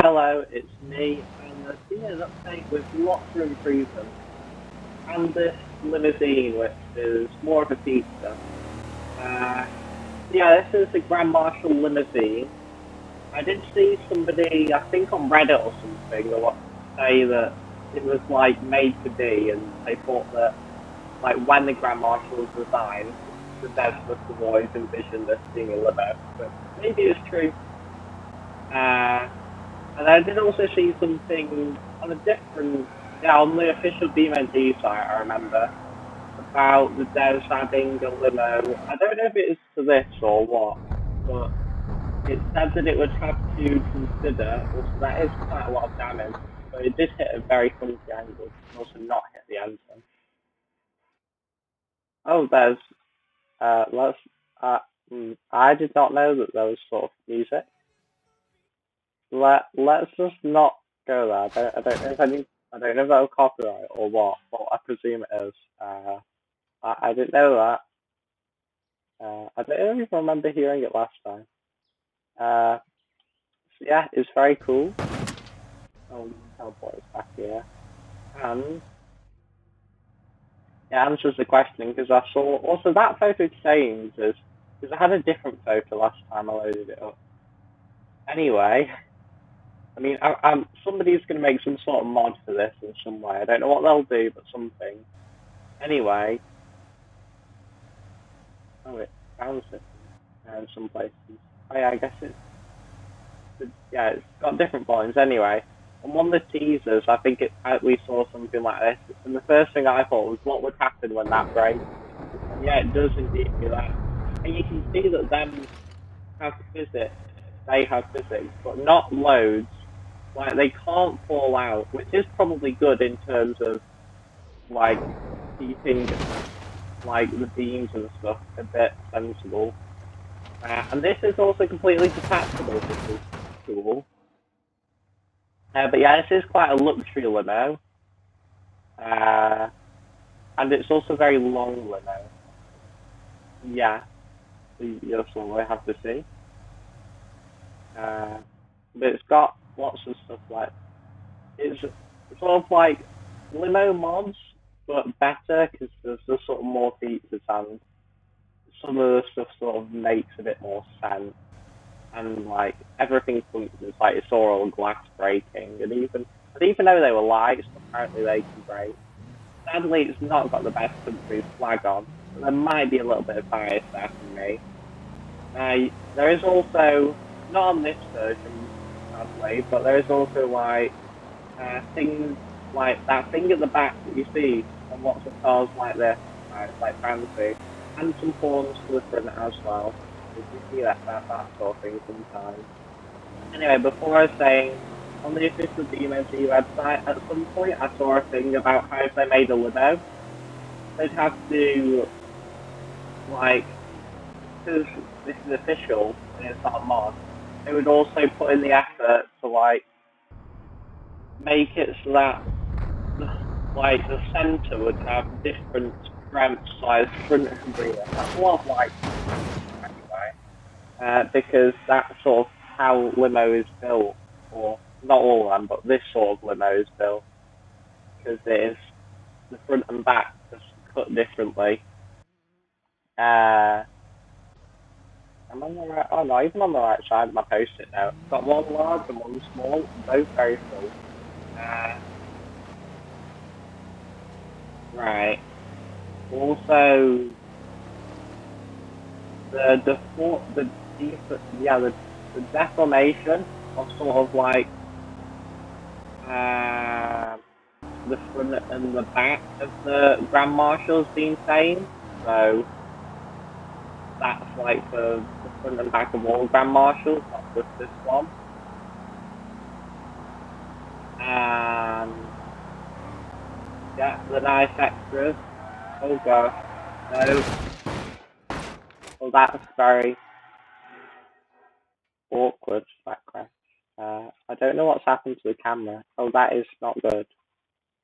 Hello, it's me, and the Seniors update with lots of improvements. And this limousine, which is more of a feature. Uh, yeah, this is the Grand Marshal limousine. I did see somebody, I think on Reddit or something, say that it was like made to be, and they thought that like when the Grand Marshal was designed, the devs must have always envisioned this being a limo. But maybe it's true. And I did also see something on a different, on the official BeamNG site, I remember, about the devs having a limo. I don't know if it is to this or what, but it said that it would have to consider, also that is quite a lot of damage, but it did hit a very funky angle, and also not hit the engine. Oh, I did not know that there was sort of music. Let's just not go there. I don't know if I don't know if that was copyright or what, but I presume it is. I didn't know that. I don't even remember hearing it last time. So yeah, it's very cool. Hellboy's back here. And yeah, answers the question because I saw also that photo changes because I had a different photo last time I loaded it up. Anyway. I mean, somebody's going to make some sort of mod for this in some way. I don't know what they'll do, but something. Anyway. Oh, it sounds it in some places. Oh, yeah, I guess it's got different volumes. Anyway, on one of the teasers, I think we saw something like this. And the first thing I thought was, what would happen when that breaks? And yeah, it does indeed do that. And you can see that them have physics. They have physics, but not loads. Like, they can't fall out, which is probably good in terms of, like, keeping, like, the beams and stuff a bit sensible. And this is also completely detachable, which is cool. But yeah, this is quite a luxury limo. And it's also very long limo. Yeah, that's all I have to see. But it's got lots of stuff like, it's sort of like limo mods, but better because there's just sort of more features and some of the stuff sort of makes a bit more sense. And like everything functions, like it's all glass breaking, and I didn't even know they were lights, but apparently they can break. Sadly, it's not got the best country flag on, but there might be a little bit of bias there from me. There is also, not on this version, sadly, but there is also like things like that thing at the back that you see on lots of cars like this, like fancy, and some horns to the front as well. You see that sort of thing sometimes. Anyway, before I was saying, on the official BeamNG website, at some point I saw a thing about how if they made a limo, they'd have to, like, because this is official and it's not a mod, they would also put in the effort to, like, make it so that, like, the center would have different ramp size front and rear. That's a lot of, like, anyway. Because that's sort of how limo is built, or not all of them, but this sort of limo is built, because it is the front and back just cut differently. I'm on the right. Oh no, even on the right side of my post-it note. Got one large and one small, both very full. Right. Also, the deformation of sort of like the front and the back of the Grand Marshal's been same. So that's like the front and back of all Grand Marshals, not just this one. Yeah, the nice extras. Oh gosh, no. Well, that's very awkward, that crash. I don't know what's happened to the camera. Oh, that is not good.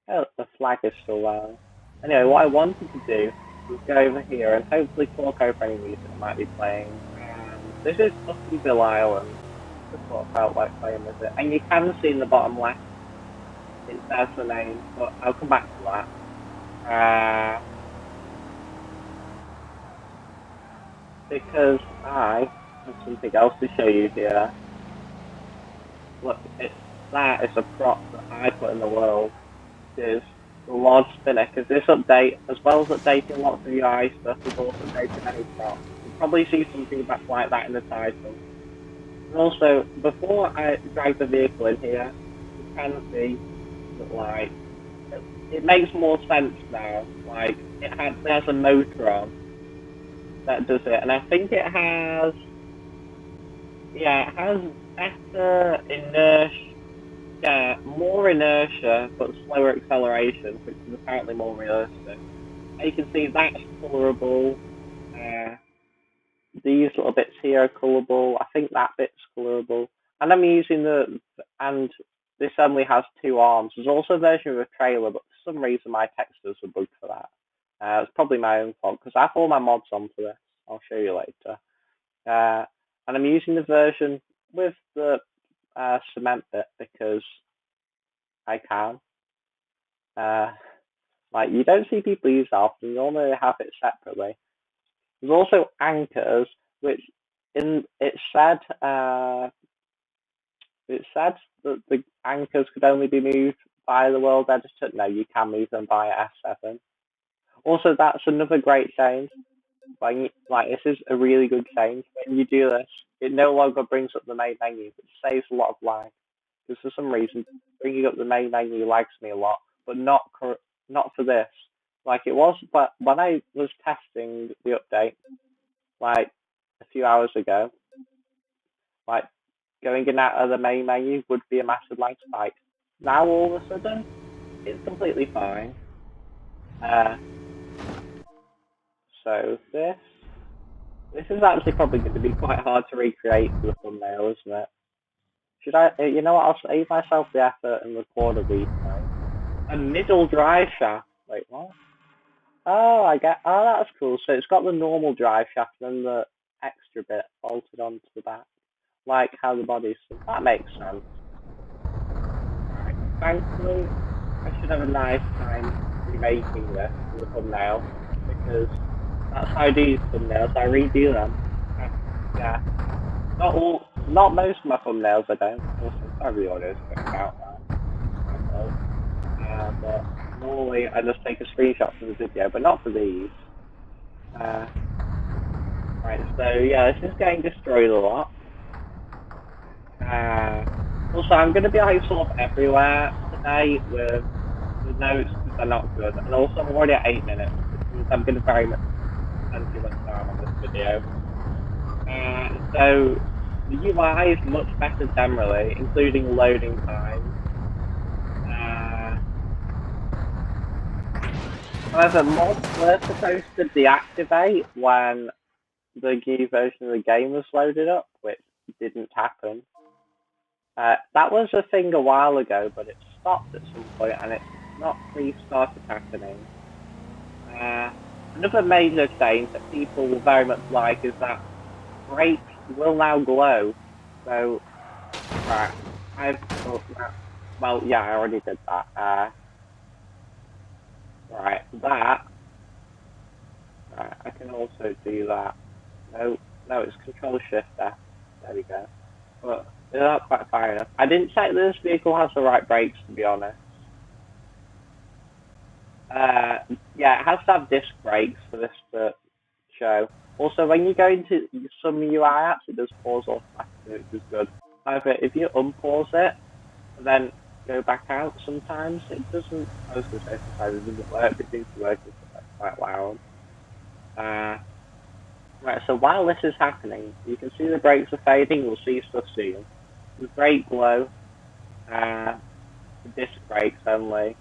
Oh, the flag is still there. Anyway, what I wanted to do was go over here and hopefully talk over any music that might be playing. This is Bill Island. just what I felt like playing with it. And you can see in the bottom left, it says the name, but I'll come back to that. Because I have something else to show you here. Look, that is a prop that I put in the world. It is the large spinner, because this update, as well as updating lots of UI stuff, is also updating any prop. You'll probably see something back like that in the title. And also, before I drag the vehicle in here, you can see that, like, it makes more sense now. Like, it has a motor on that does it, and I think it has, yeah, it has better inertia, yeah, more inertia, but slower acceleration, which is apparently more realistic. And you can see that's colorable. These little bits here are colorable. I think that bit's colorable. And I'm using and this only has 2 arms. There's also a version of a trailer, but for some reason my textures are bugged for that. It's probably my own fault, because I have all my mods on for this. I'll show you later. And I'm using the version with the cement bit because I can. Like, you don't see people use that often. You normally have it separately. There's also anchors, which it said that the anchors could only be moved by the world editor. No, you can move them via F7. Also, that's another great change. Like, this is a really good change. When you do this, it no longer brings up the main menu, which saves a lot of lag. Because for some reason, bringing up the main menu lags me a lot, but not for this. Like it was, but when I was testing the update, like a few hours ago, like going in and out of the main menu would be a massive lag spike. Now all of a sudden, it's completely fine. So this is actually probably going to be quite hard to recreate for the thumbnail, isn't it? Should I, you know what, I'll save myself the effort and record a replay. A middle drive shaft. Wait, what? Oh, that's cool. So it's got the normal drive shaft and the extra bit bolted onto the back. Like how the body's, that makes sense. Right. Thankfully, I should have a nice time remaking this for the thumbnail, because that's how I do thumbnails, I redo them. Yeah. Not most of my thumbnails I don't. Also, everyone is about that. But normally I just take a screenshot from the video, but not for these. Right, so yeah, this is getting destroyed a lot. Also, I'm going to be like sort of everywhere today with the notes because they're not good. And also, I'm already at 8 minutes, which means I'm going to very much spend too much time on this video. So, the UI is much better generally, including loading times. However, mods were supposed to deactivate when the new version of the game was loaded up, which didn't happen. That was a thing a while ago, but it stopped at some point and it's not restarted happening. Another major change that people will very much like is that brakes will now glow. So, right, well, yeah, I already did that. Right, that. Right, I can also do that. No, it's Control Shift F. There we go. But they're not quite far enough. I didn't check that this vehicle has the right brakes, to be honest. Yeah, it has to have disc brakes for this to show. Also, when you go into some UI apps, it does pause automatically, which is good. However, if you unpause it and then go back out, sometimes it doesn't. I was going to say sometimes it doesn't work. It seems to work. It's quite loud. Right, so while this is happening, you can see the brakes are fading. We'll see stuff soon. The brake glow, disc brakes only,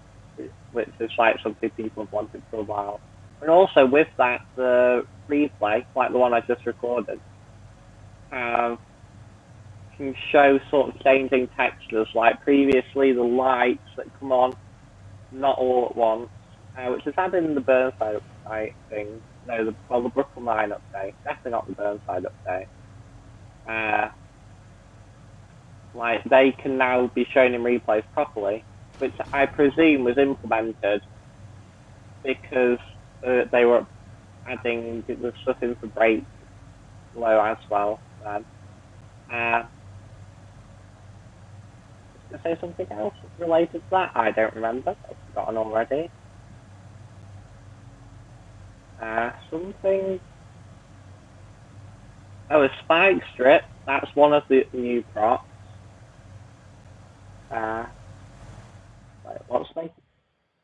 which is like something people have wanted for a while. And also with that, the replay, like the one I just recorded, can show sort of changing textures. Like previously, the lights that come on, not all at once, which is added in the Burnside update thing. No, the Brooklyn Line update. Definitely not the Burnside update. like they can now be shown in replays properly, which I presume was implemented because they were adding the stuff in for break low as well. To say something else related to that, I don't remember. I've forgotten already. Something. Oh, a spike strip. That's one of the new props. Wait, what's my?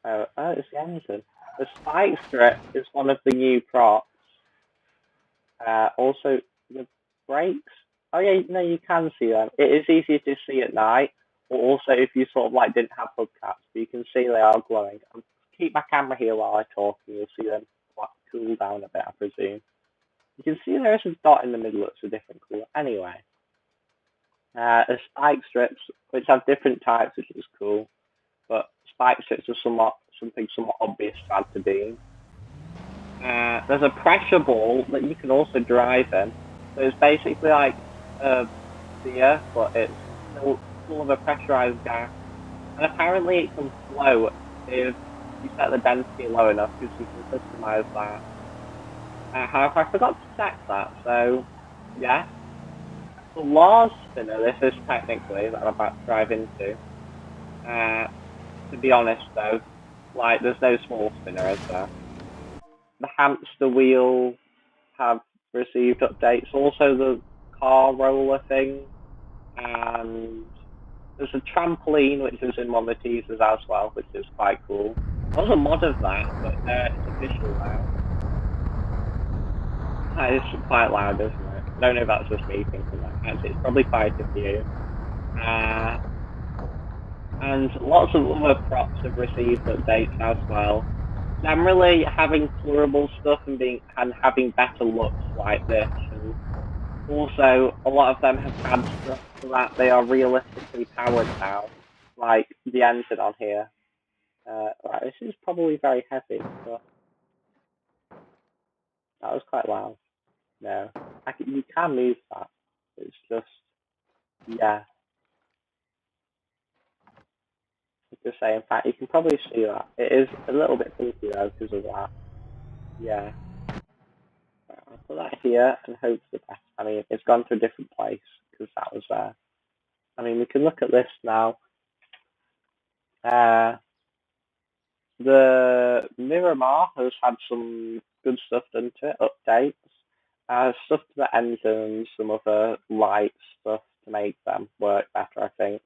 Oh, it's the engine. The spike strip is one of the new props. Also, the brakes. Oh yeah, no, you can see them. It is easier to see at night, or also if you sort of like didn't have hubcaps, but you can see they are glowing. I'll keep my camera here while I talk, and you'll see them like cool down a bit, I presume. You can see there is a dot in the middle that's a different colour. Anyway, the spike strips, which have different types, which is cool, but spike strips are something somewhat obvious to add to Beam. There's a pressure ball that you can also drive in. So it's basically like a beer, but it's full of a pressurized gas. And apparently it can float if you set the density low enough, because you can customize that. However, I forgot to check that, so yeah. The large spinner, this is technically, that I'm about to drive into. To be honest though, like there's no small spinner, is there? The hamster wheel have received updates. Also the car roller thing, and there's a trampoline which is in one of the teasers as well, which is quite cool. There was a mod of that, but it's official now. That is quite loud, isn't it? I don't know if that's just me thinking that. Actually, it's probably quite a few. And lots of other props have received updates as well. Generally, having colorable stuff and having better looks like this, and also a lot of them have had stuff so that they are realistically powered now, like the engine on here. Right, this is probably very heavy, but that was quite loud. No, you can move that. It's just, yeah. Just say, in fact, you can probably see that. It is a little bit funky though because of that. Yeah. I'll put that here and hope for the best. I mean, it's gone to a different place because that was there. I mean, we can look at this now. The Miramar has had some good stuff done to it, updates. Stuff to the engines, some other light stuff to make them work better, I think.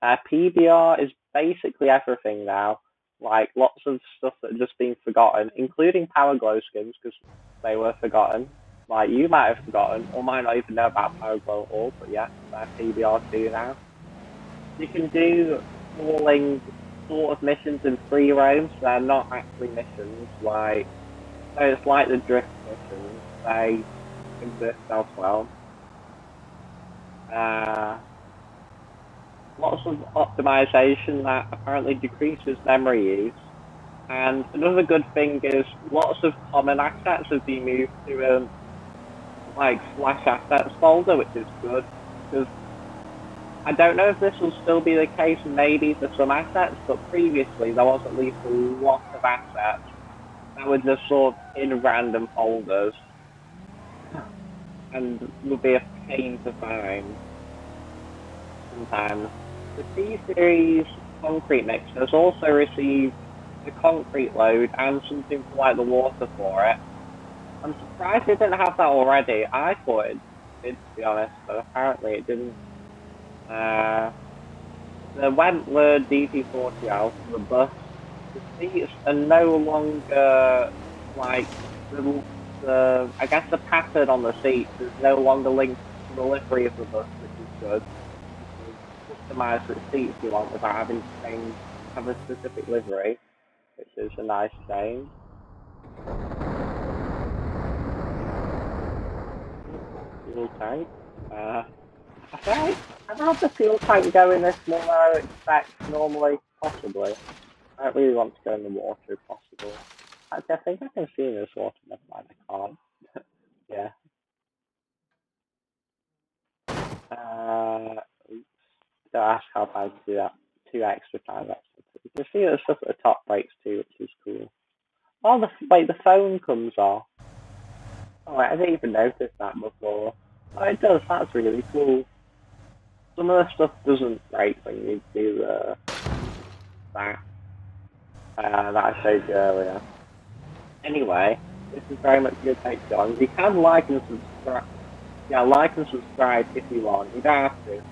PBR is basically everything now. Like, lots of stuff that have just been forgotten, including Power Glow skins, because they were forgotten. Like, you might have forgotten, or might not even know about Power Glow at all, but yeah, they're PBR 2 now. You can do falling sort of missions in free roam, so they're not actually missions, like, so it's like the drift missions, they exist as well. Lots of optimization that apparently decreases memory use. And another good thing is lots of common assets have been moved to like slash assets folder, which is good because I don't know if this will still be the case, maybe for some assets, but previously there was at least a lot of assets that were just sort of in random folders and would be a pain to find sometimes. The T-Series concrete mix has also received the concrete load and something for like the water for it. I'm surprised it didn't have that already. I thought it did, to be honest, but apparently it didn't. The Wentler DT40L, the bus, the seats are no longer like I guess the pattern on the seats is no longer linked to the livery of the bus, which is good. You can customize the seats you want without having to have a specific livery, which is a nice change. Fuel tank. Okay, I've had the fuel tank go in this more than I would expect normally, possibly. I don't really want to go in the water if possible. Actually, I think I can see in this water, never mind, I can't. Yeah. Oops. don't ask how bad to do that 2 extra times. You can see the stuff at the top breaks too, which is cool. Oh, the phone comes off. Oh, I didn't even notice that before. Oh, it does. That's really cool. Some of the stuff doesn't break when you do that I showed you earlier. Anyway, this is very much a good take on. You can like and subscribe. Yeah, like and subscribe if you want. You don't have to.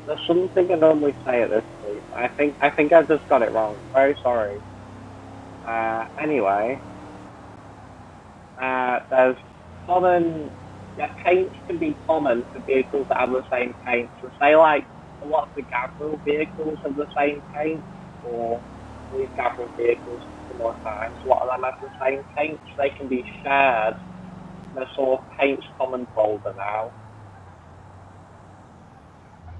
There's something I normally say at this point. I think I just got it wrong. Very sorry. Anyway, there's common. Yeah, paints can be common for vehicles that have the same paint. So say like a lot of the Gabriel vehicles have the same paint, or these Gabriel vehicles similar times. A lot of them have the same paint. So they can be shared in a sort of paints common folder now.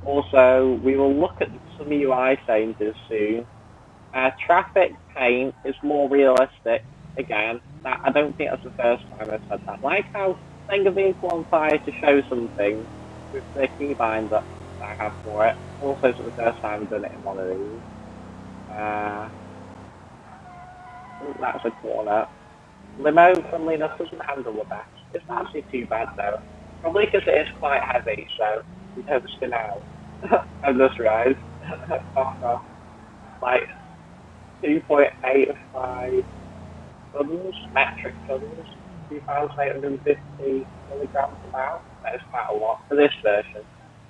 Also, we will look at some UI changes soon. Traffic paint is more realistic. Again, I don't think that's the first time I've said that. Like how setting a vehicle on fire to show something with the keybind that I have for it. Also, it's the first time I've done it in one of these. That's a corner. Limo from Linux doesn't handle the best. It's not actually too bad though. Probably because it is quite heavy, so you don't spin out. And this rise. Like 2.85 tons, metric tons, 2,850 milligrams a mile. That is quite a lot for this version.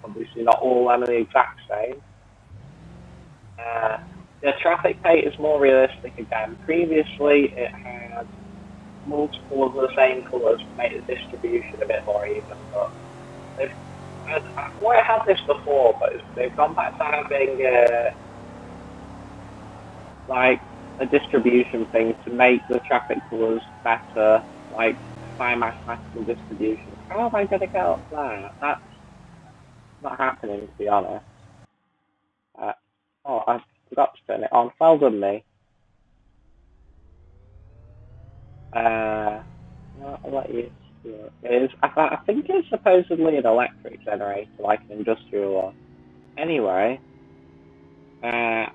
Obviously, not all of them are the exact same. The traffic paint is more realistic again. Previously, it had multiple of the same colours to make the distribution a bit more even. But I had this before, but they've gone back to having like a distribution thing to make the traffic colours better, like by mathematical distribution. How am I going to get up that? That's not happening, to be honest. I forgot to turn it on. Well done, me. I'll let you see what it is. I think it's supposedly an electric generator, like an industrial one. Anyway, better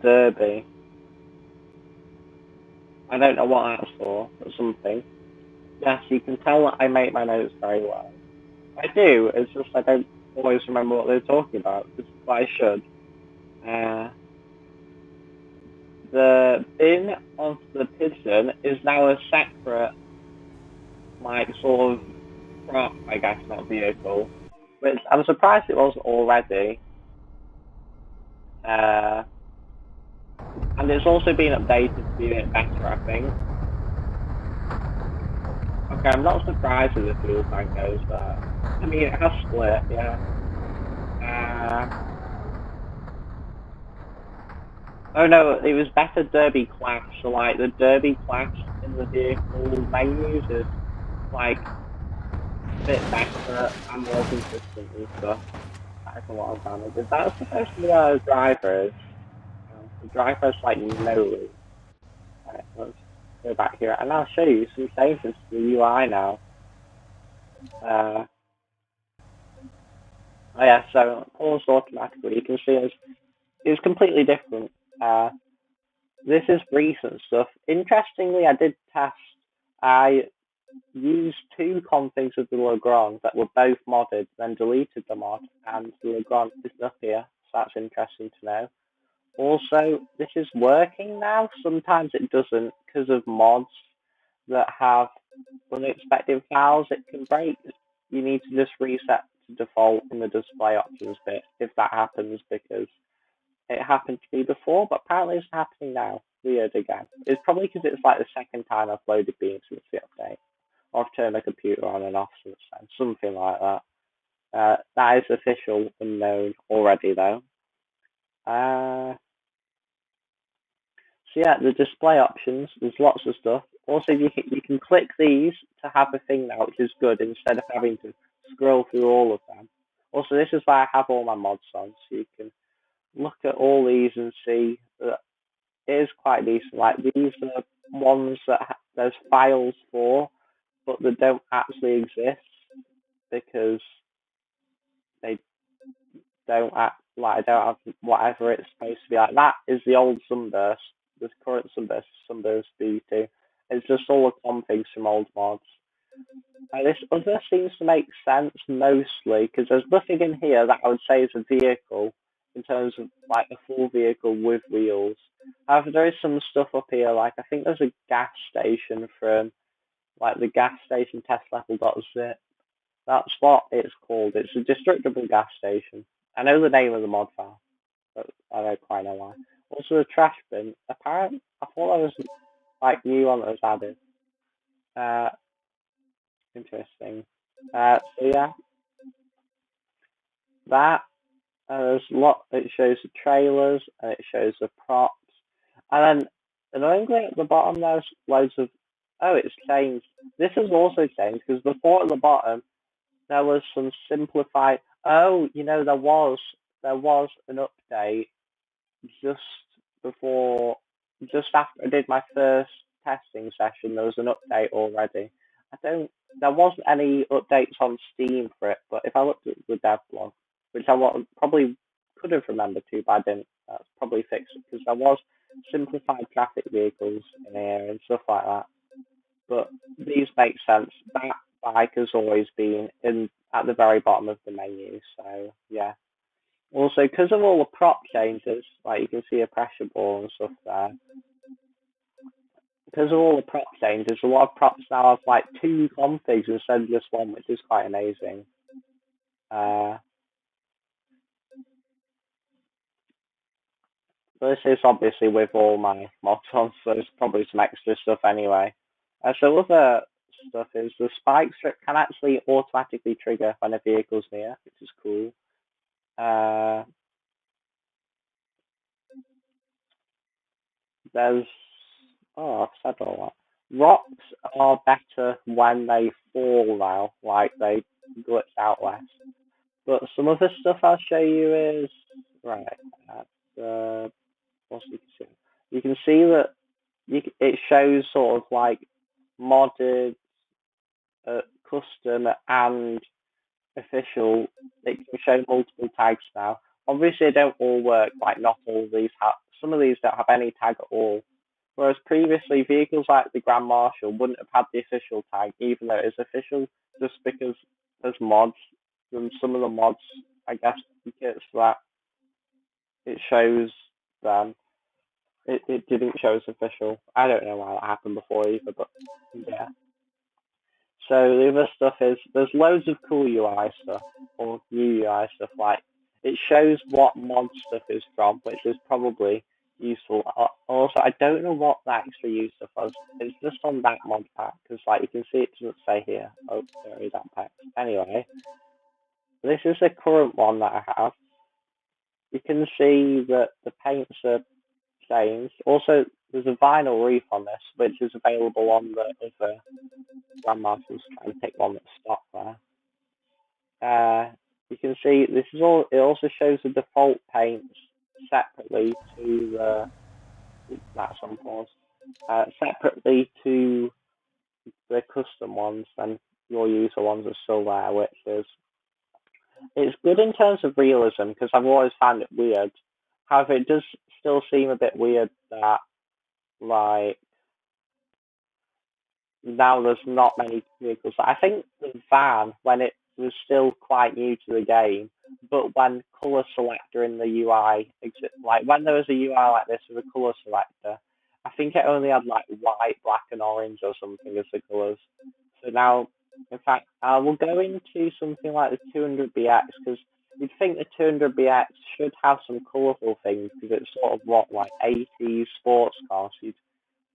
Derby. I don't know what that's for, but something. Yes, you can tell that I make my notes very well. I do, it's just I don't always remember what they're talking about, but I should. The bin of the pigeon is now a separate, like, sort of prop, I guess, not vehicle. Which I'm surprised it wasn't already. And it's also been updated to be a bit better, I think. Okay, I'm not surprised that the fuel tank goes there. I mean, it has split, yeah. Oh no, it was better Derby class. So like the Derby class in the vehicle menus is like a bit better and more consistent and stuff. That's a lot of damage. Is that supposed to be our drivers? The driver's like no loop. Right, let's go back here and I'll show you some changes to the UI now. Oh yeah, so pause automatically. You can see it's completely different. This is recent stuff. Interestingly, I did test. I used 2 configs of the Legrand that were both modded, then deleted the mod, and the Legrand is up here. So that's interesting to know. Also, this is working now. Sometimes it doesn't because of mods that have unexpected files it can break. You need to just reset to default in the display options bit if that happens, because it happened to me before, but apparently it's happening now. Weird again. It's probably because it's like the second time I've loaded Beam since the update. Or I've turned my computer on and off since then. Something like that. That is official and known already, though. So yeah, the display options, there's lots of stuff. Also, you can click these to have a thing now, which is good, instead of having to scroll through all of them. Also, this is why I have all my mods on, so you can look at all these and see that it is quite decent. Like, these are ones that there's files for, but they don't actually exist because they don't act like I don't have whatever it's supposed to be like. That is the old Sunburst. The current Sunburst V2. It's just all the configs from old mods. This other seems to make sense mostly because there's nothing in here that I would say is a vehicle in terms of like a full vehicle with wheels. However, there is some stuff up here, like I think there's a gas station from like the gas station test level.zip. That's what it's called. It's a destructible gas station. I know the name of the mod file, but I don't quite know why. Also, the trash bin. Apparently, I thought that was like new one that was added. Interesting. So yeah, that there's a lot. It shows the trailers and it shows the props, and then annoyingly at the bottom there's loads of. Oh, it's changed. This has also changed because before at the bottom there was some simplified. Oh, there was an update just before, just after I did my first testing session. There was an update already. There wasn't any updates on Steam for it, but if I looked at the dev blog, which I probably could have remembered to, but I didn't, that's probably fixed it because there was simplified traffic vehicles in here and stuff like that. But these make sense. That bike has always been at the very bottom of the menu, so yeah. Also, because of all the prop changes, like you can see a pressure ball and stuff there, because of all the prop changes, a lot of props now have like 2 configs instead of just 1, which is quite amazing. This is obviously with all my mods on, so there's probably some extra stuff anyway. So other stuff is the spike strip can actually automatically trigger when a vehicle's near, which is cool. There's I've said all that. Rocks are better when they fall now, like they glitch out less. But some other stuff I'll show you is right. What's you can see that it shows sort of like modded, custom, and official. It can show multiple tags now. Obviously, they don't all work. Like not all of these have. Some of these don't have any tag at all. Whereas previously, vehicles like the Grand Marshal wouldn't have had the official tag, even though it is official, just because there's mods. And some of the mods, I guess, because that it shows them. It didn't show as official. I don't know why that happened before either, but yeah. So the other stuff is there's loads of cool UI stuff or new UI stuff. Like it shows what mod stuff is from, which is probably useful. Also, I don't know what the extra use stuff was. It's just on that mod pack because, like, you can see it doesn't say here. Oh, there is that pack. Anyway, this is the current one that I have. You can see that the paints are changed. Also, there's a vinyl roof on this, which is available on the other Grand Marshals. Trying to pick one that's stock there. You can see this is all. It also shows the default paints separately to that's on pause. Separately to the custom ones, and your user ones are still there, which is it's good in terms of realism because I've always found it weird. However, it does still seem a bit weird that like now there's not many vehicles. I think the van, when it was still quite new to the game, but when color selector in the UI exists, like when there was a UI like this with a color selector, I think it only had like white, black, and orange or something as the colors. So now, in fact, I will go into something like the 200BX because you'd think the 200BX should have some colorful things because it's sort of what like 80s sports cars. You'd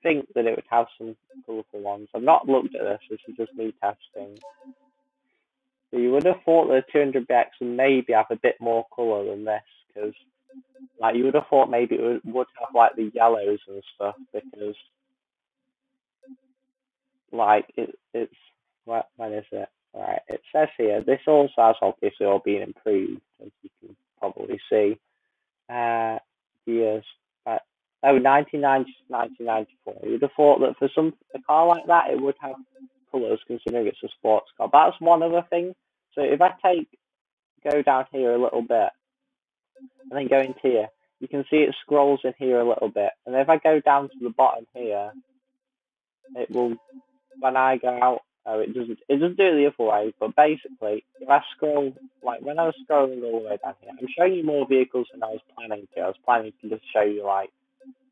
think that it would have some colourful ones. I've not looked at this. This is just me testing. So you would have thought the 200BX would maybe have a bit more colour than this, because like you would have thought maybe it would have like the yellows and stuff, because like it's when is it? Right, it says here this also has obviously all been improved, as you can probably see. Years. 1990 to 1994. You'd have thought that for a car like that, it would have colours considering it's a sports car. That's one other thing. So if I go down here a little bit, and then go into here, you can see it scrolls in here a little bit. And if I go down to the bottom here, it will, when I go out, it doesn't do it the other way, but basically, if I scroll, like when I was scrolling all the way down here, I'm showing you more vehicles than I was planning to. I was planning to just show you like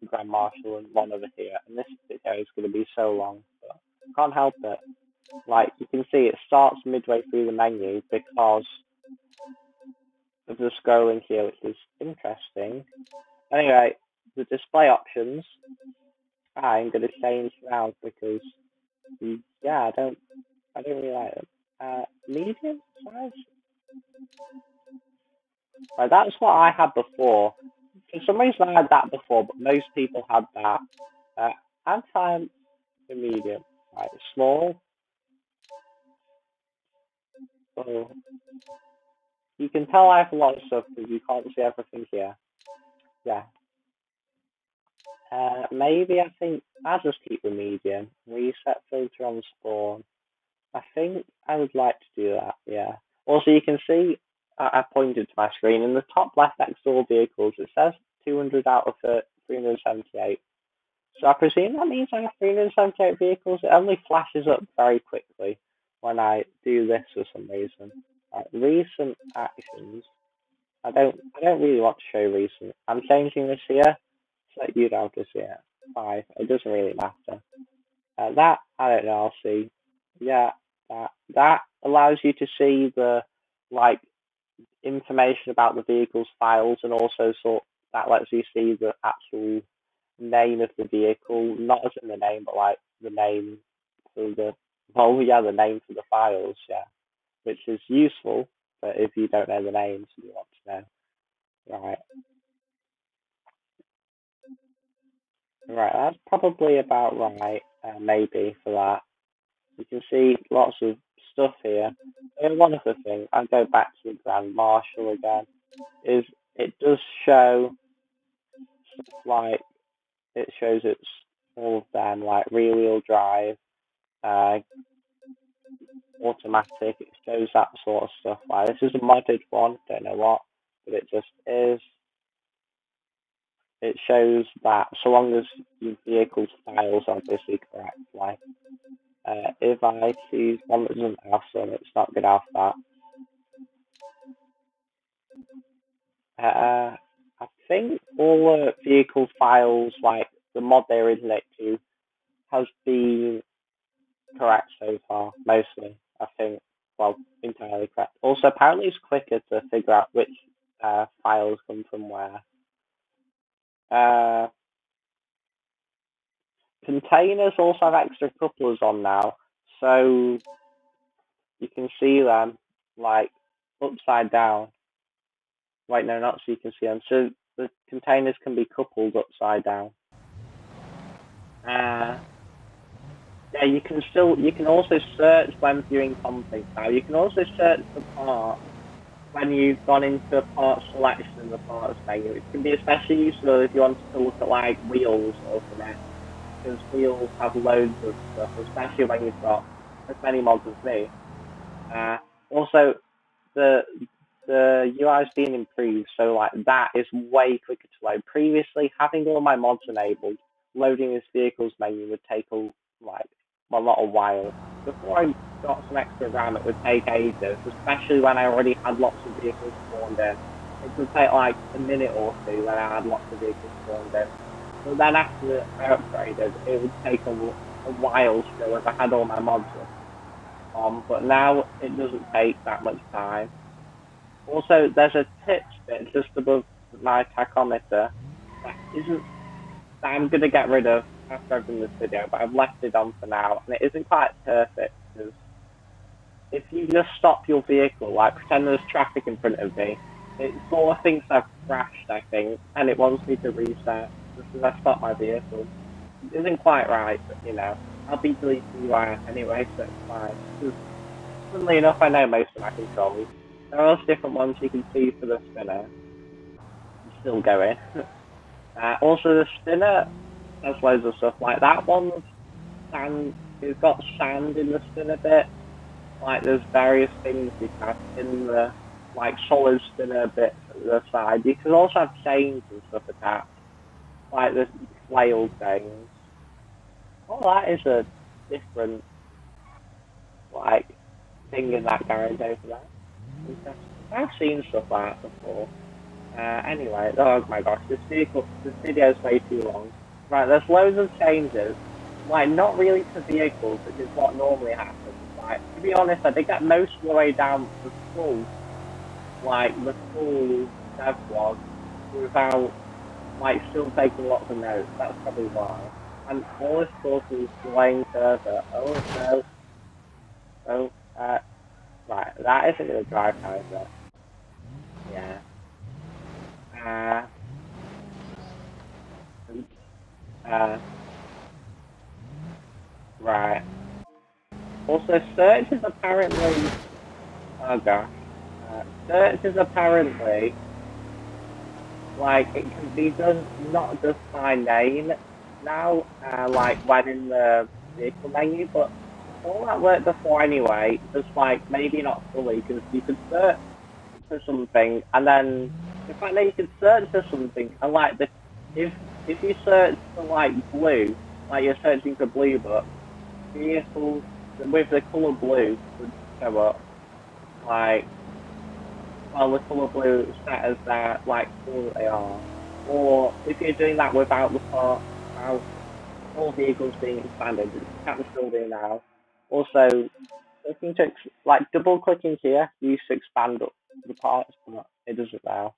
the Grand Marshal and one over here, and this video is going to be so long, but I can't help it. Like, you can see it starts midway through the menu because of the scrolling here, which is interesting. Anyway, the display options, I'm going to change now because, yeah, I don't really like them. Medium size? Right, that's what I had before. For some reason I had that before, but most people had that. I'm fine for medium. Right, small. So, you can tell I have a lot of stuff because you can't see everything here. Yeah. Maybe I think I'll just keep the medium. Reset filter on spawn. I think I would like to do that, yeah. Also, you can see I pointed to my screen. In the top left next to all vehicles, it says 200 out of 378. So I presume that means I have 378 vehicles. It only flashes up very quickly when I do this for some reason. Recent actions. I don't really want to show recent. I'm changing this here so that you don't have to see it. 5. It doesn't really matter. That I don't know. I'll see. Yeah, that allows you to see the like information about the vehicle's files, and also that lets you see the actual name of the vehicle, not as in the name, but like the name for the the name for the files, yeah, which is useful. But if you don't know the names, you want to know, right, that's probably about right, maybe for that. You can see lots of stuff here. And one other thing, I'll go back to the Grand Marshal again, is it does show stuff like, it shows it's all of them, like rear-wheel drive, automatic, it shows that sort of stuff. Like, this is a modded one, don't know what, but it just is. It shows that so long as your vehicle's files are obviously correct, like, if I choose one that doesn't have some, it's not going to have that. I think all the vehicle files, like the mod they originate to, has been correct so far, mostly. I think, well, entirely correct. Also, apparently it's quicker to figure out which files come from where. Containers also have extra couplers on now, so you can see them like upside down. Wait, no, not so you can see them. So the containers can be coupled upside down. Yeah, you can also search when viewing config now. You can also search for parts when you've gone into part selection in the parts menu. It can be especially useful if you want to look at like wheels or something, because wheels have loads of stuff, especially when you've got as many mods as me. Also, the UI's been improved, so like that is way quicker to load. Previously, having all my mods enabled, loading this vehicles menu would take not a while. Before I got some extra RAM, it would take ages, especially when I already had lots of vehicles spawned in. It could take like a minute or two when I had lots of vehicles spawned in. But then after I upgraded, it would take a while still if I had all my mods on. But now it doesn't take that much time. Also, there's a tips bit just above my tachometer that I'm going to get rid of after I've done this video, but I've left it on for now, and it isn't quite perfect, because if you just stop your vehicle, like pretend there's traffic in front of me, it sort of thinks I've crashed, I think, and it wants me to reset, just as I stop my vehicle. It isn't quite right, but you know, I'll be deleting UI anyway, so it's fine. Because, funnily enough, I know most of my controls. There are different ones you can see for the spinner. I'm still going. Also, the spinner has loads of stuff like that one. it's got sand in the spinner bit. Like there's various things you can in the like solid spinner bits at the side. You can also have chains and stuff attached, like the flail chains. Oh, that is a different like thing in that garage over there. Interesting. I've seen stuff like that before. Anyway, oh my gosh, this video's way too long. Right, there's loads of changes, like not really to vehicles, which is what normally happens. Like, to be honest, I did get most of the way down the full, the full dev vlog without, still taking lots of notes. That's probably why. And all this talk is delaying further. Oh no. Oh, right, that isn't going to drive time, is it? Yeah. Uh, right. Also, search is apparently. Oh gosh. Search is apparently it can be done not just by name now, when in the vehicle menu, but all that worked before anyway. Just maybe not fully, because you could search for something, and then in fact, no, you could search for something, and if you search for blue, you're searching for blue, but vehicles with the color blue would show up the color blue is set as their color they are. Or if you're doing that without the part about all vehicles being expanded, which you can still do now. Also, clicking to double clicking here used to expand the parts, but it doesn't now.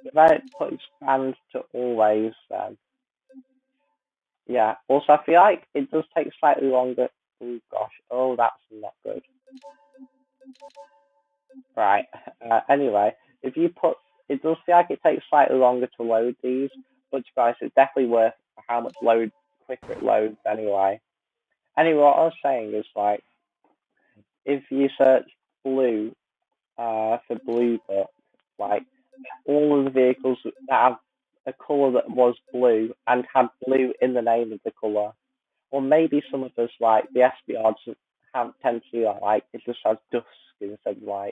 If I put expand to always, then yeah. Also, I feel like it does take slightly longer. Oh gosh, oh that's not good. Right. Anyway, if you put, it does feel like it takes slightly longer to load these, but guys, it's definitely worth how much quicker it loads anyway. Anyway, what I was saying is if you search blue, for blue book, all of the vehicles that have a color that was blue and had blue in the name of the color, or maybe some of us the SBR tend to do that, it just has dusk instead of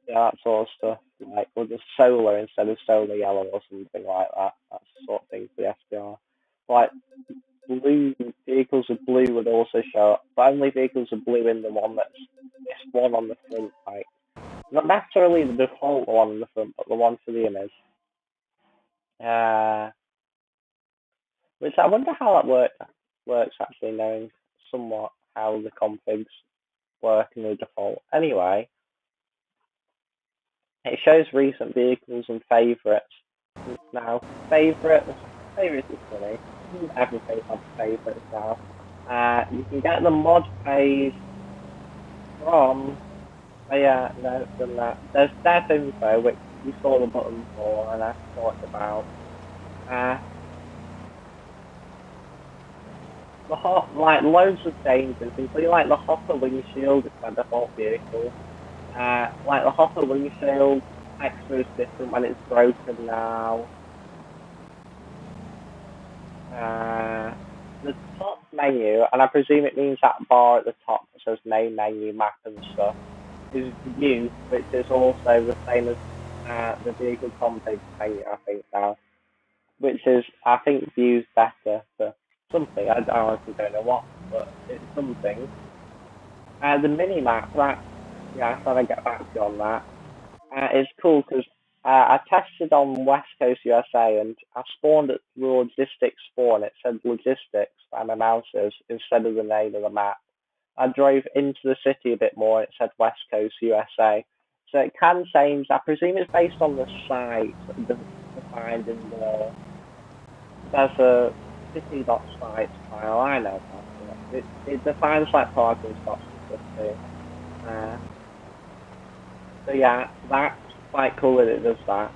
that sort of stuff, or just solar instead of solar yellow or something like that. That's the sort of thing for the SBR. Blue vehicles of blue would also show up, but only vehicles of blue in the one that's this one on the front, not necessarily the default one on the front, but the one for the image. Which I wonder how that works actually, knowing somewhat how the configs work in the default. Anyway, it shows recent vehicles and favourites. Now, favourites is funny. Everything has favourites now. You can get the mod page from. Oh yeah, no, it's done that. There's dev info, which you saw the button for, and I talked about. Loads of changes, including the hopper windshield is my default vehicle. The hopper windshield texture is different when it's broken now. The top menu, and I presume it means that bar at the top that says main menu, map and stuff, is view, which is also the same as the vehicle config menu, I think now. Which is, I think, view's better for something. I honestly don't know what, but it's something. The mini map, I thought I'd get back to you on that. It's cool because I tested on West Coast USA and I spawned at the logistics spawn. It said logistics by my mouses instead of the name of the map. I drove into the city a bit more. It said West Coast USA. So it can change. I presume it's based on the site defined in the. There's a city.site file. I know that. It defines parking spots and stuff too. So yeah, that's quite cool that it does that.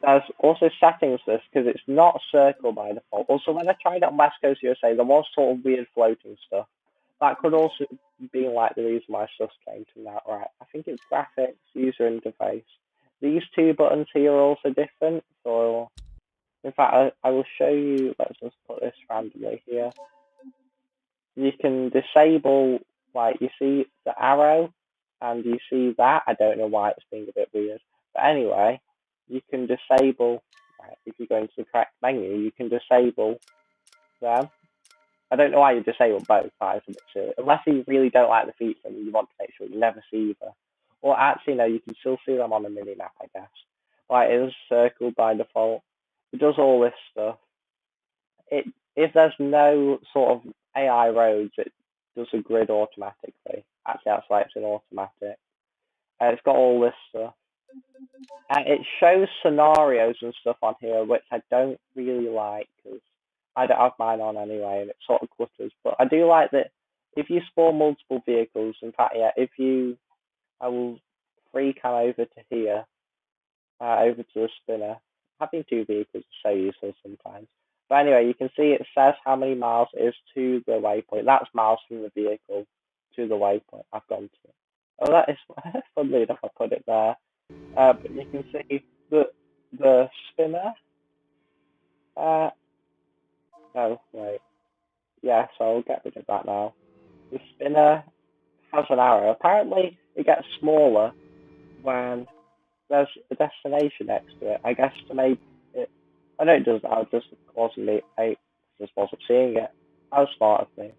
There's also settings for this because it's not circle by default. Also, when I tried it on West Coast USA, there was sort of weird floating stuff. That could also be the reason why stuff came to that. Right, I think it's graphics, user interface. These two buttons here are also different. So, in fact, I will show you. Let's just put this randomly here. you can disable, like, you see the arrow, and you see that. I don't know why it's being a bit weird. But anyway, you can disable, right, if you go into the correct menu, you can disable them. I don't know why you disable both, that is a bit silly. Unless you really don't like the feature and you want to make sure you never see either. Or actually, no, you can still see them on the mini-map, I guess. Like, it is circled by default. It does all this stuff. If there's no sort of AI roads, it does a grid automatically. Actually, that's why it's in automatic. It's got all this stuff. It shows scenarios and stuff on here, which I don't really like, because I don't have mine on anyway, and it sort of clutters. But I do like that if you spawn multiple vehicles, in fact, yeah, I will free cam over to here, over to the spinner. Having two vehicles is so useful sometimes. But anyway, you can see it says how many miles it is to the waypoint. That's miles from the vehicle to the waypoint I've gone to. Oh, that is, funnily enough, I put it there. But you can see the spinner. Oh, wait. Yeah, so I'll get rid of that now. The spinner has an arrow. Apparently, it gets smaller when there's a destination next to it. I guess to make it. I know it does that. I just wasn't seeing it. How smart of me.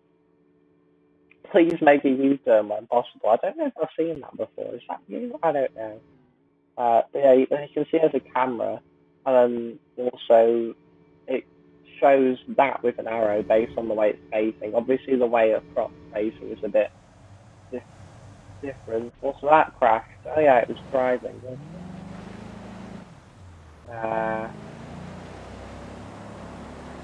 Please make a U-turn when possible. I don't know if I've seen that before. Is that you? I don't know. But yeah, you can see there's a camera, and then also it shows that with an arrow based on the way it's facing. Obviously, the way a crop's facing is a bit different. Also, that crashed. Oh yeah, it was driving.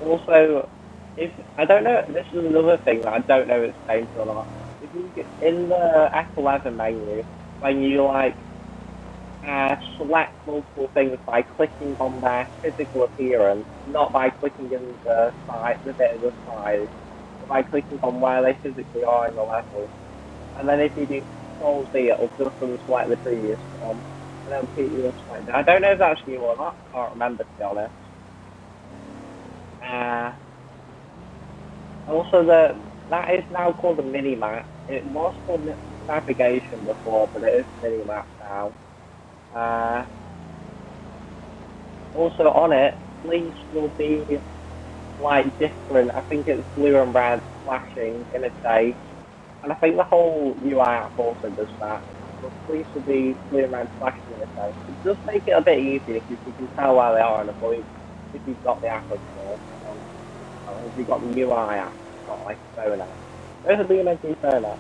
Also, if I don't know, this is another thing that I don't know if it's changed or not. If you get in the F11 menu, when you like select multiple things by clicking on their physical appearance, not by clicking in the side, the bit of the side, but by clicking on where they physically are in the level. And then if you do Control Z, it'll just unselect the previous one, and then keep you unselected. I don't know if that's new or not. I can't remember, to be honest. Also, that is now called a mini map. It was called navigation before, but it is mini map now. Also on it, police will be like different. I think it's blue and red flashing in a day, and I think the whole UI app also does that. The police will be blue and red flashing in a day. It does make it a bit easier because you can tell where they are and avoid if you've got the app installed. If you've got the UI app, it's not like a phone app. There's a BeamNG phone app,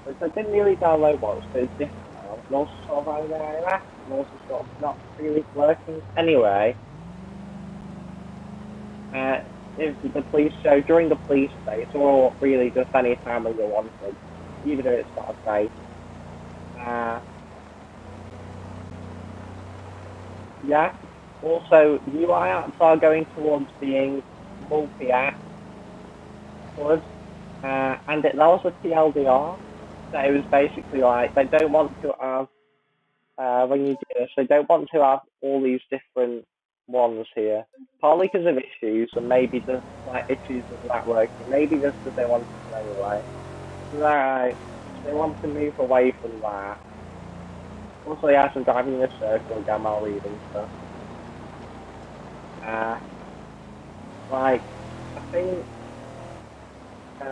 which I didn't really download once, but it's different now. And also sort of on the iOS, and also sort of not really working anyway. If the police show during the police day, or really just any time when you want it, even if it's not a day. Yeah. Also, UI apps are going towards being multi-app. And that was a TLDR. So it was basically like they don't want to have when you do this, they don't want to have all these different ones here. Partly because of issues, and maybe just like issues with that working. Maybe just because they want to anyway. Right. They want to move away from that. Also, yeah, I'm driving in a circle again while reading stuff. Like, I think you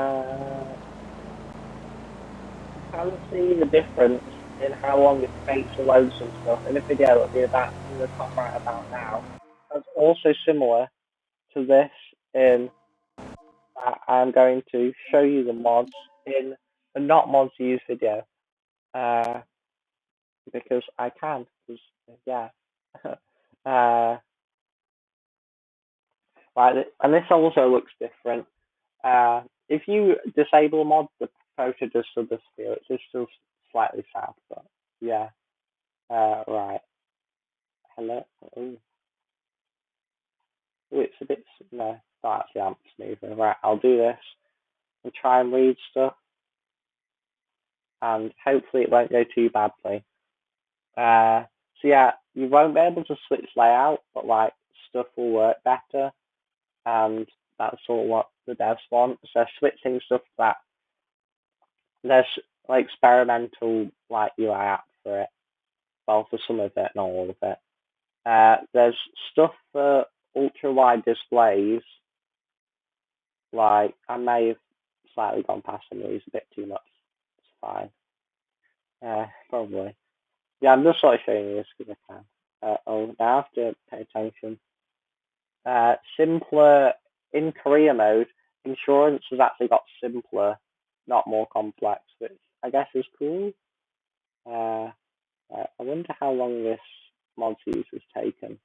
can see the difference in how long it takes to load some stuff. In a video, it'll be about in the top right about now. That's also similar to this in that I'm going to show you the mods in a not mods used video. Because I can, because, yeah. Right, and this also looks different. If you disable mods, the photo just still disappear. It's just still slightly sad, but yeah. Right. Hello. Ooh. Ooh, it's a bit no. Not actually amp smoother. Right, I'll do this and try and read stuff, and hopefully it won't go too badly. So yeah, you won't be able to switch layout, but like stuff will work better, and that's all what the devs want. So switching stuff to that there's like experimental like UI app for it. Well, for some of it, not all of it. There's stuff for ultra wide displays. Like I may have slightly gone past some of these a bit too much. It's fine. Probably. Yeah, I'm just sort of showing you this because I can. Now I have to pay attention. Simpler in career mode. Insurance has actually got simpler, not more complex, which I guess is cool. I wonder how long this mod use has taken.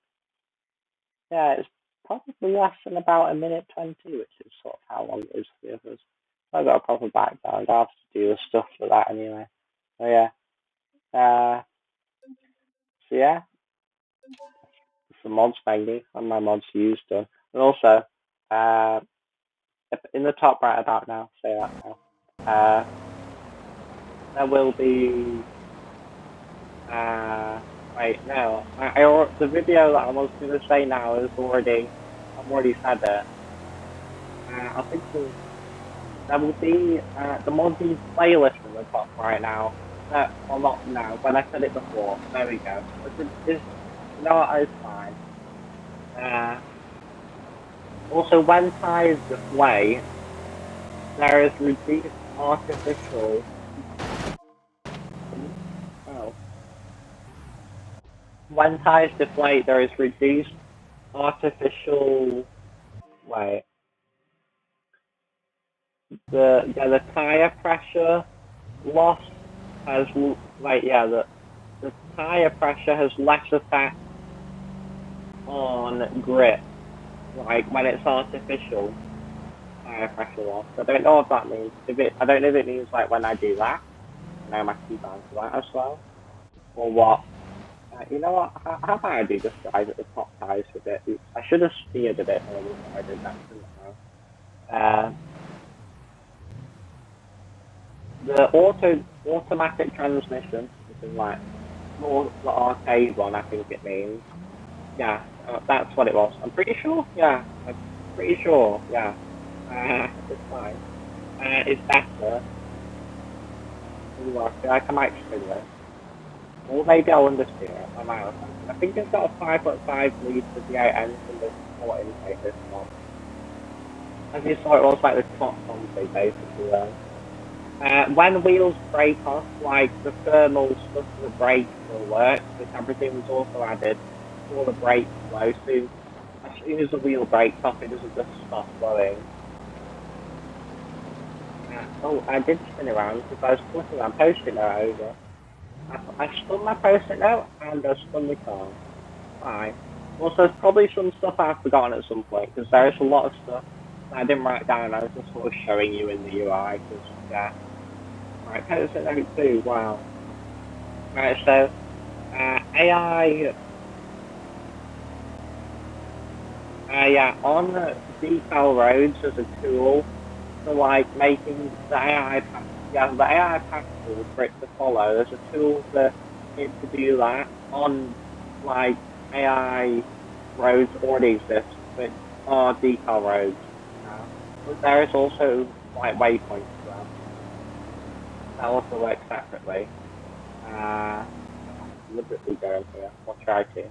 Yeah, it's probably less than about a minute 20, which is sort of how long it is for the others. I've got a proper background. I have to do the stuff for that anyway. So yeah. So yeah, some mods mainly, and my mods used done. And also, in the top right about now, say that now. There will be. Wait, no. The video that I was going to say now is already. I've already said it. I think there will be the mods playlist in the top right now. Well, not now, but I said it before. There we go. You know what? It's fine. Also, when tires deflate, there is reduced artificial. Oh. When tires deflate, there is reduced artificial. Wait. The tire pressure loss has the tire pressure has less effect on grip, like when it's artificial tire pressure loss. I don't know what that means. I don't know if it means like when I do that, and I'm actually down to that as well, or what. You know what? How about I do just drive at the top tires a bit? I should have steered a bit more before I did that. The automatic transmission, which is like more the arcade one, I think it means. Yeah, that's what it was. I'm pretty sure. Yeah, I'm pretty sure. Yeah, it's fine. It's better. I might spin it. Or maybe I'll understeer it. I think it's got a 5.5 litre V8 engine with more intake this one. As you saw, it was like the top config basically though. When wheels break off, like the thermal stuff for the brakes will work, which everything was also added for the brake flow. So as soon as the wheel breaks off, it doesn't just stop flowing. I did spin around because I was flipping my post-it note over. I spun my post-it note and I spun the car. Fine. Also, there's probably some stuff I've forgotten at some point because there is a lot of stuff that I didn't write down. I was just sort of showing you in the UI because yeah. Right, post-it note 2. Wow. Right, so AI. On decal roads as a tool for like making the AI path tool for it to follow. There's a tool for it to do that on like AI roads already exist, which are decal roads. But there is also like waypoints as well. That also works separately. Deliberately going here. I'll try to.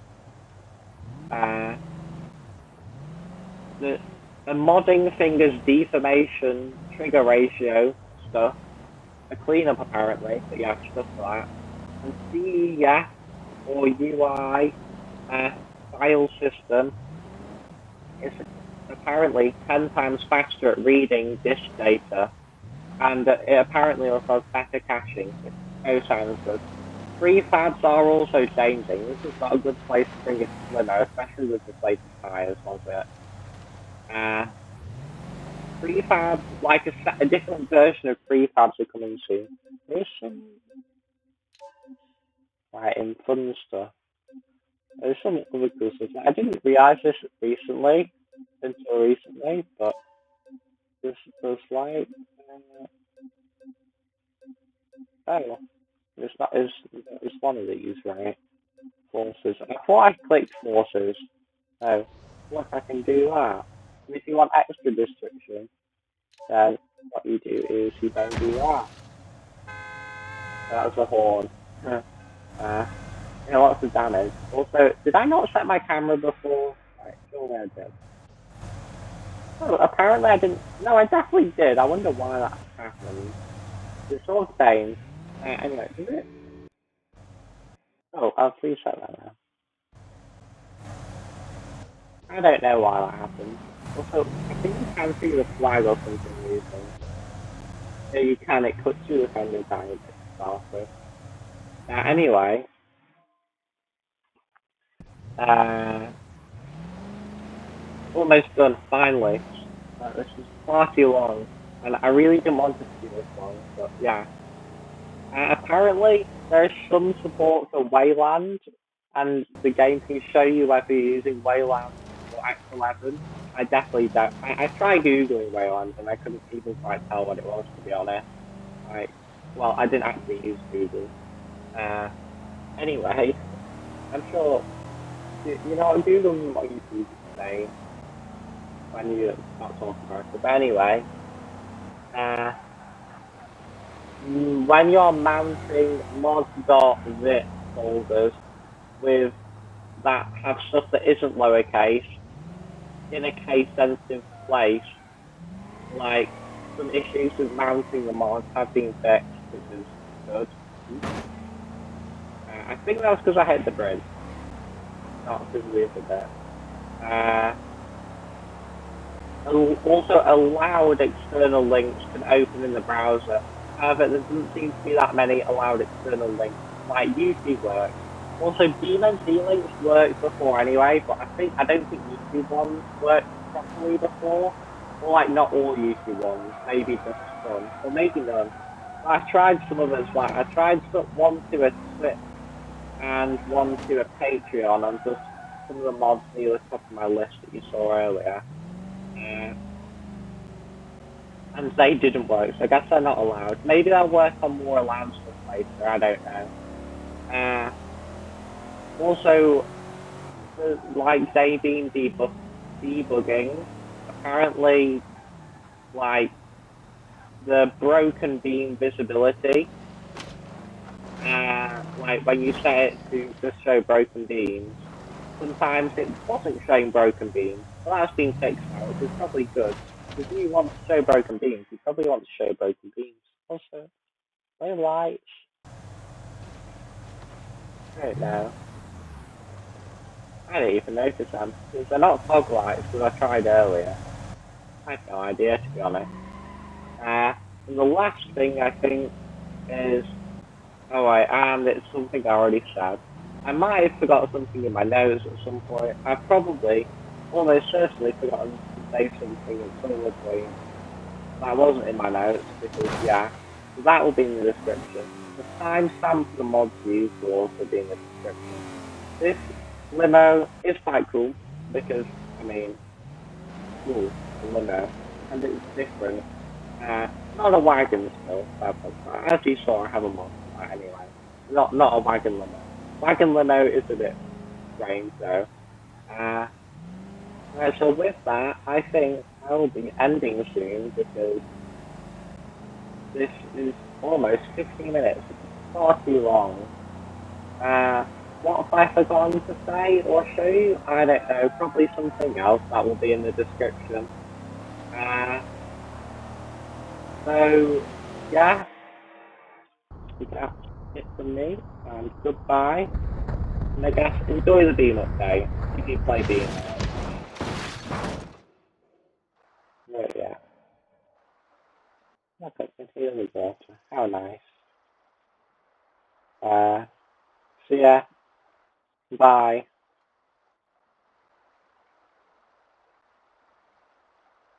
The modding thing is deformation, trigger ratio stuff, a cleanup apparently, but yeah, stuff like that. And CEF or UI file system is apparently 10 times faster at reading disk data, and it apparently also has better caching, which sounds good. Prefabs are also changing. This is not a good place to bring it to limo, especially with the latest tires, was it? Prefab, like a different version of prefabs are coming soon. There's some in fun stuff. There's some other cool stuff. I didn't realize this until recently, but there's like oh, it's one of these, right? Forces. I thought I clicked forces. Oh, look, I can do that. And if you want extra description, then what you do is you don't do that. That was a horn. Lots of damage. Also, did I not set my camera before? Right, surely I did. Oh, apparently I didn't. No, I definitely did. I wonder why that happened. It's all the same. Anyway, is it? Oh, I'll reset that now. I don't know why that happened. Also, I think you can see the flag or something using. Yeah, you can. It cuts you the random tiny bit to start with. Anyway, almost done, finally. This was far too long, and I really didn't want it to be this long, but yeah. Apparently, there's some support for Wayland, and the game can show you whether you're using Wayland or X11. I definitely don't. I tried Googling Wayland, and I couldn't even quite tell what it was, to be honest. Well, I didn't actually use Google. Anyway, I'm sure, Google what YouTube say when you start talking about it. But anyway, when you're mounting mod.zip folders with that have stuff that isn't lowercase in a case sensitive place, like some issues with mounting the mods have been fixed, which is good. I think that was because I hit the bridge, not because of the other bit. Also, allowed external links can open in the browser. However, there doesn't seem to be that many allowed external links, like YouTube works. Also, BeamNG links worked before anyway, but I don't think YouTube ones worked properly before. Or like not all YouTube ones, maybe just some, or maybe none. But I tried some others, like I tried one to a Twitch and one to a Patreon, and just some of the mods near the top of my list that you saw earlier. And they didn't work, so I guess they're not allowed. Maybe they'll work on more allowed stuff later, I don't know. Also, like they being debugging, apparently, like, the broken beam visibility, like when you set it to just show broken beams, sometimes it wasn't showing broken beams. Well, that's been fixed now, which is probably good. Because if you want to show broken beams, you probably want to show broken beams. Also, no lights. I don't know. I didn't even notice them. Because they're not fog lights, because I tried earlier. I have no idea, to be honest. And the last thing I think is... Oh, right, and it's something I already said. I might have forgotten something in my notes at some point. I've probably, almost certainly, forgotten to say something in some point that wasn't in my notes, because, yeah, that will be in the description. The timestamp for the mods used will also be in the description. This limo is quite cool, because, I mean, cool, a limo, and it's different. Not a wagon still, as you saw, I have a mod for that anyway. Not a wagon limo. Wagon limo is a bit strange though. So with that, I think I will be ending soon because this is almost 15 minutes. It's far too long. What have I forgotten to say or show you? I don't know. Probably something else that will be in the description. So, yeah, that's it from me, and goodbye. And I guess enjoy the Beam update if you play Beam. But yeah, look, I can hear the water. How nice. So yeah, bye.